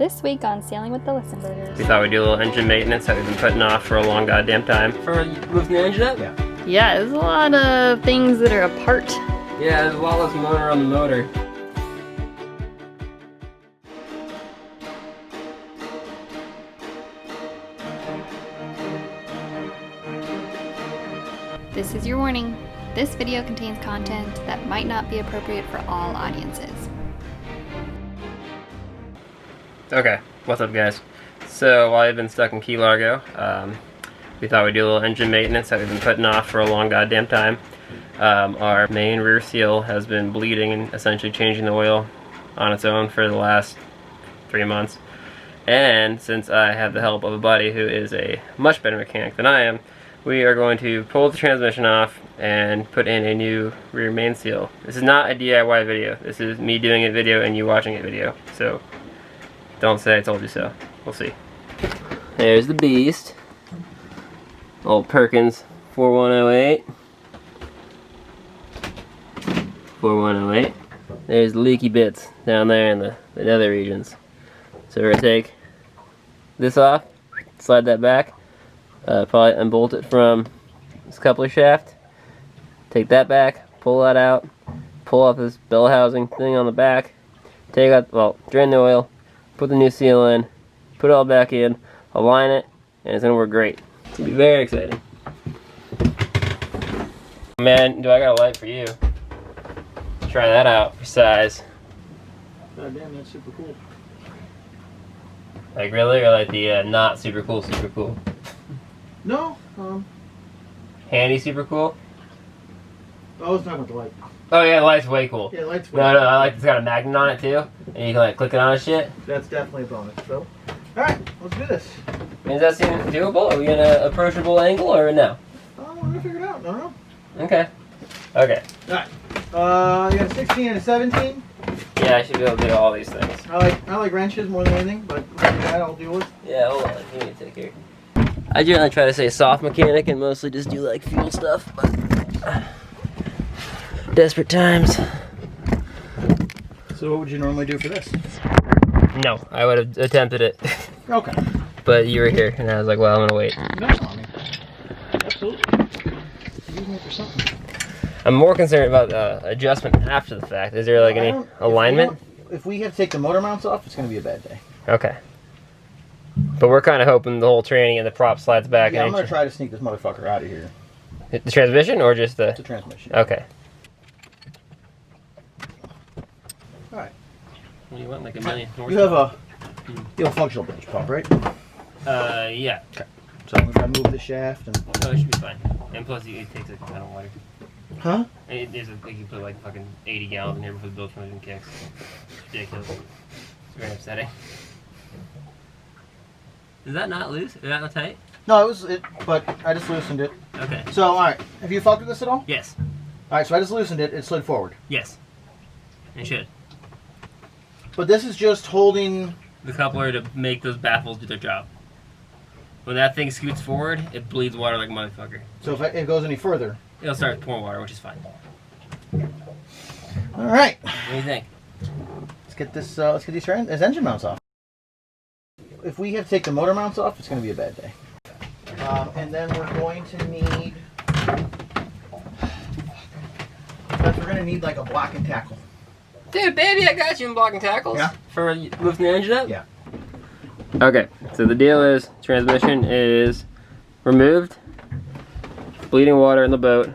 This week on Sailing with the Litzenbergers. We thought we'd do a little engine maintenance that we've been putting off for a long goddamn time. For lifting the engine up? Yeah, there's a lot of things that are apart. Yeah, there's a lot less motor on the motor. This is your warning. This video contains content that might not be appropriate for all audiences. Okay, what's up guys? So while I've been stuck in Key Largo, we thought we'd do a little engine maintenance that we've been putting off for a long goddamn time. Our main rear seal has been bleeding and essentially changing the oil on its own for the last 3 months. And since I have the help of a buddy who is a much better mechanic than I am, we are going to pull the transmission off and put in a new rear main seal. This is not a DIY video. This is me doing a video and you watching a video. So don't say I told you so. We'll see. There's the beast. Old Perkins 4108. 4108. There's the leaky bits down there in the nether regions. So we're going to take this off, slide that back, probably unbolt it from this coupler shaft, take that back, pull that out, pull off this bell housing thing on the back, take out, well, drain the oil, put the new seal in, put it all back in, align it, and it's going to work great. It's going to be very exciting. Man, do I got a light for you. Try that out for size. God damn, that's super cool. Like really? Or like the not super cool, super cool? No, Handy super cool? I was talking about the light. Oh yeah, the light's way cool. Yeah, the light's way No, I like it's got a magnet on it too. And you can like click it on and shit. That's definitely a bonus, so. Alright, let's do this. Does that seem doable? Are we in an approachable angle or no? We're gonna figure it out, no. Okay. Okay. Alright. You got a 16 and a 17. Yeah, I should be able to do all these things. I like wrenches more than anything, but that I'll deal with. Yeah, hold on. You need to take care. I generally try to say soft mechanic and mostly just do like fuel stuff, but desperate times. So what would you normally do for this? No, I would have attempted it. Okay. But you were here, and I was like, well, I'm gonna wait. No, I mean, absolutely. Use me for something. I'm more concerned about adjustment after the fact. Is there like any alignment? If we have to take the motor mounts off, it's gonna be a bad day. Okay. But we're kind of hoping the whole training and the prop slides back. Yeah, I'm gonna try to sneak this motherfucker out of here. The transmission or just the? The transmission. Okay. All right. What do you want, like a million? You have a functional bench pump, right? Yeah. Okay. So I'm gonna move the shaft and. Oh, it should be fine. And plus, it takes a ton of water. Huh? There's you put like fucking 80 gallons in here before the build transmission kicks. It's ridiculous. It's very upsetting. Is that not loose? Is that not tight? No, it was it, but I just loosened it. Okay. So, all right. Have you fucked with this at all? Yes. All right. So I just loosened it. It slid forward. Yes. It should. But this is just holding The coupler to make those baffles do their job. When that thing scoots forward, it bleeds water like a motherfucker. So if it goes any further, It'll start pouring water, which is fine. all right. What do you think? Let's get this. Let's get these engine mounts off. If we have to take the motor mounts off, it's going to be a bad day. And then we're going to need. We're going to need like a block and tackle. Dude, baby, I got you in blocking tackles. Yeah. For lifting the engine up? Yeah. Okay, so the deal is, transmission is removed. Bleeding water in the boat.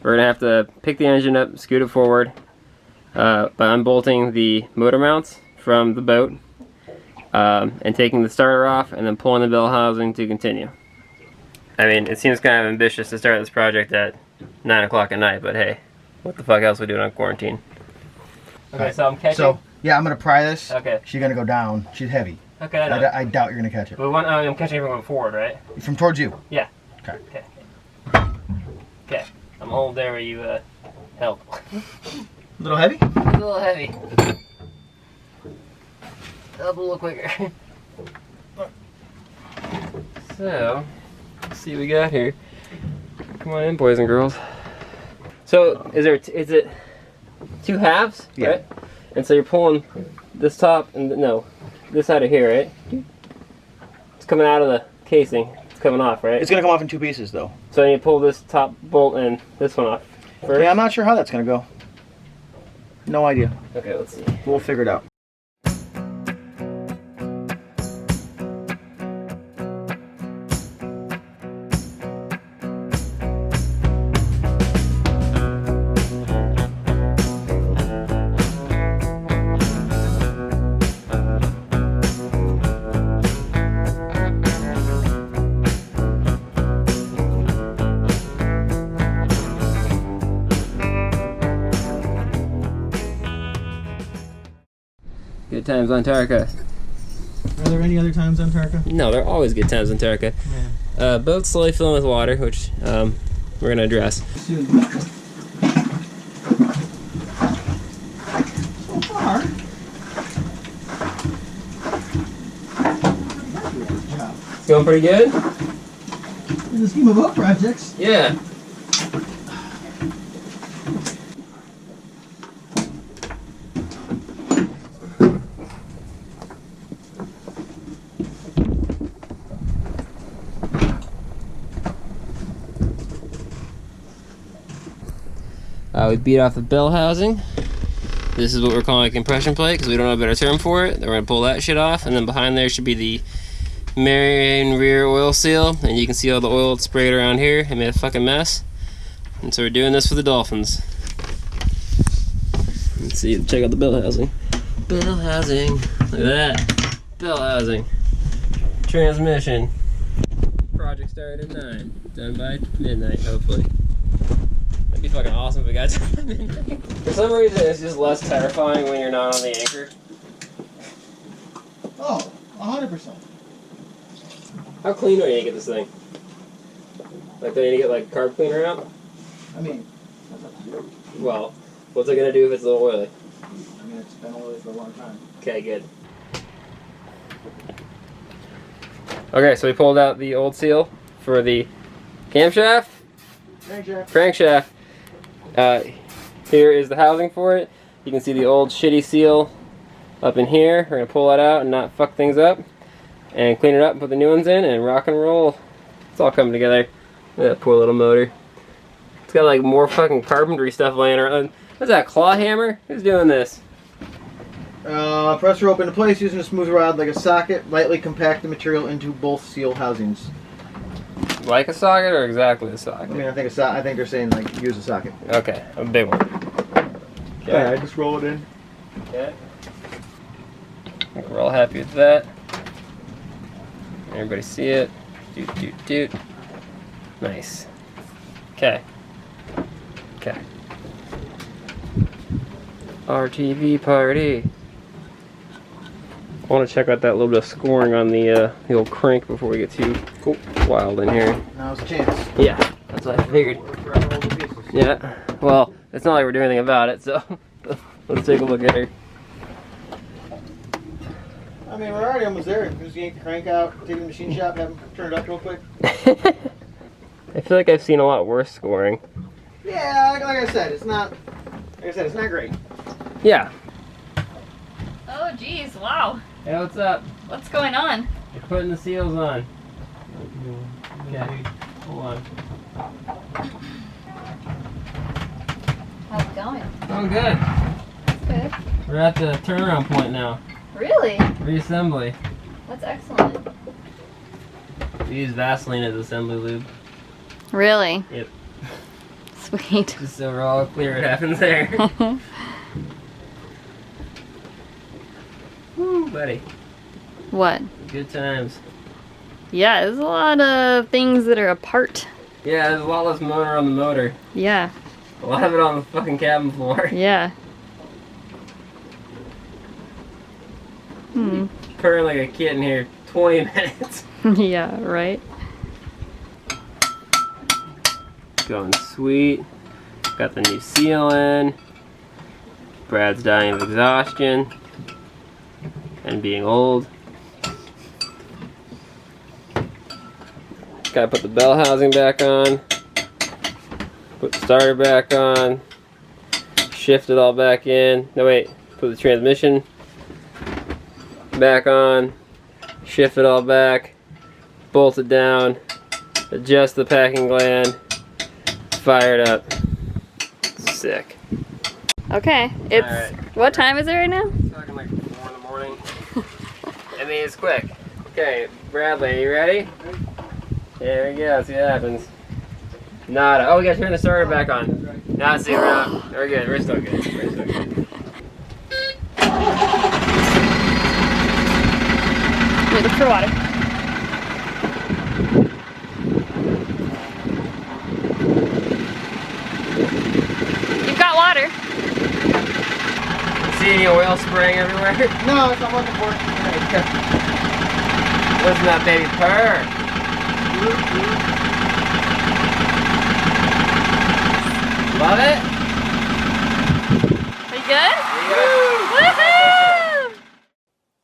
We're going to have to pick the engine up, scoot it forward by unbolting the motor mounts from the boat and taking the starter off and then pulling the bell housing to continue. I mean, it seems kind of ambitious to start this project at 9 o'clock at night, but hey, what the fuck else are we doing on quarantine? Okay, so I'm catching. So, yeah, I'm going to pry this. Okay. She's going to go down. She's heavy. Okay, I know. I doubt you're going to catch it. But I'm catching everyone forward, right? From towards you. Yeah. Okay. Okay. Okay. I'm holding there where you help. A little heavy? A little heavy. Up a little quicker. So, let's see what we got here. Come on in, boys and girls. So, is it two halves? Yeah. Right? And so you're pulling this top and no. this out of here, right? It's coming out of the casing. It's coming off, right? It's gonna come off in 2 pieces, though. So then you pull this top bolt and this one off first. Yeah, I'm not sure how that's gonna go. No idea. Okay, let's see. We'll figure it out. Good times on Tarka. Are there any other times on Tarka? No, there are always good times on Tarka. Boat's slowly filling with water, which we're going to address. So far. It's going pretty good? In the scheme of boat projects. Yeah. We beat off the bell housing. This is what we're calling a compression plate because we don't have a better term for it. Then we're going to pull that shit off, and then behind there should be the main rear oil seal, and you can see all the oil sprayed around here. It made a fucking mess. And so we're doing this for the dolphins. Let's see, check out the bell housing. Bell housing. Look at that. Bell housing. Transmission. Project started at 9. Done by midnight, hopefully. That'd be fucking awesome if we got to midnight. For some reason, it's just less terrifying when you're not on the anchor. Oh, 100%. How clean are you to get this thing? Like, do you need to get like carb cleaner out? I mean, that's up to you. Well, what's it gonna do if it's a little oily? I mean, it's been oily for a long time. Okay, good. Okay, so we pulled out the old seal for the camshaft, crankshaft. Here is the housing for it. You can see the old shitty seal up in here. We're gonna pull that out and not fuck things up, and clean it up and put the new ones in and rock and roll. It's all coming together. Look at that poor little motor. It's got like more fucking carpentry stuff laying around. What's that, claw hammer? Who's doing this? Press rope into place using a smooth rod like a socket. Lightly compact the material into both seal housings. Like a socket or exactly a socket? I mean, I think they're saying like use a socket. Okay, a big one. Okay. Yeah, I just roll it in. Okay. I think we're all happy with that. Everybody see it? Doot, doot, doot. Nice. Okay. Okay. RTV party. I want to check out that little bit of scoring on the old crank before we get too wild in here. Now's a chance. Yeah, that's what I figured. Yeah. Well, it's not like we're doing anything about it, so let's take a look at her. I mean, we're already almost there. Just yank the crank out, take it to the machine shop, have them turn it up real quick. I feel like I've seen a lot worse scoring. Yeah, like I said, it's not. Like I said, it's not great. Yeah. Oh, geez, wow. Hey, what's up? What's going on? We're putting the seals on. Okay, hold on. How's it going? Oh, good. Good. We're at the turnaround point now. Really? Reassembly. That's excellent. We use Vaseline as assembly lube. Really? Yep. Sweet. Just so we're all clear what happens there. Woo, buddy. What? Good times. Yeah, there's a lot of things that are apart. Yeah, there's a lot less motor on the motor. Yeah. A lot of it on the fucking cabin floor. Yeah. Hmm. Purring like a kid in here 20 minutes. Yeah, right? Going sweet. Got the new seal in. Brad's dying of exhaustion and being old. Gotta put the bell housing back on. Put the starter back on. Shift it all back in. No, wait. Put the transmission back on, shift it all back, bolt it down, adjust the packing gland, fire it up. Sick. Okay, it's Alright. what time is it right now? It's talking like 4 in the morning. I mean, it's quick. Okay, Bradley, you ready? Here we go, see what happens. Nada. Oh, we gotta turn the starter back on. Now, see, we're good. We're still good. We're still good. Wait, look for water. You've got water. See any oil spraying everywhere? No, it's not working for it. Listen to that baby purr. Love it? Are you good? There you go. Woohoo!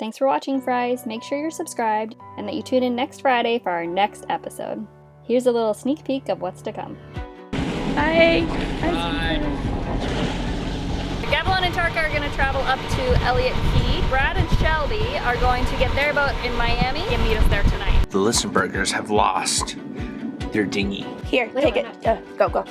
Thanks for watching, Fries. Make sure you're subscribed and that you tune in next Friday for our next episode. Here's a little sneak peek of what's to come. Hi. Bye. Gavelin and Tarka are going to travel up to Elliott Key. Brad and Shelby are going to get their boat in Miami and meet us there tonight. The Litzenbergers have lost their dinghy. Here, take it. Go, go.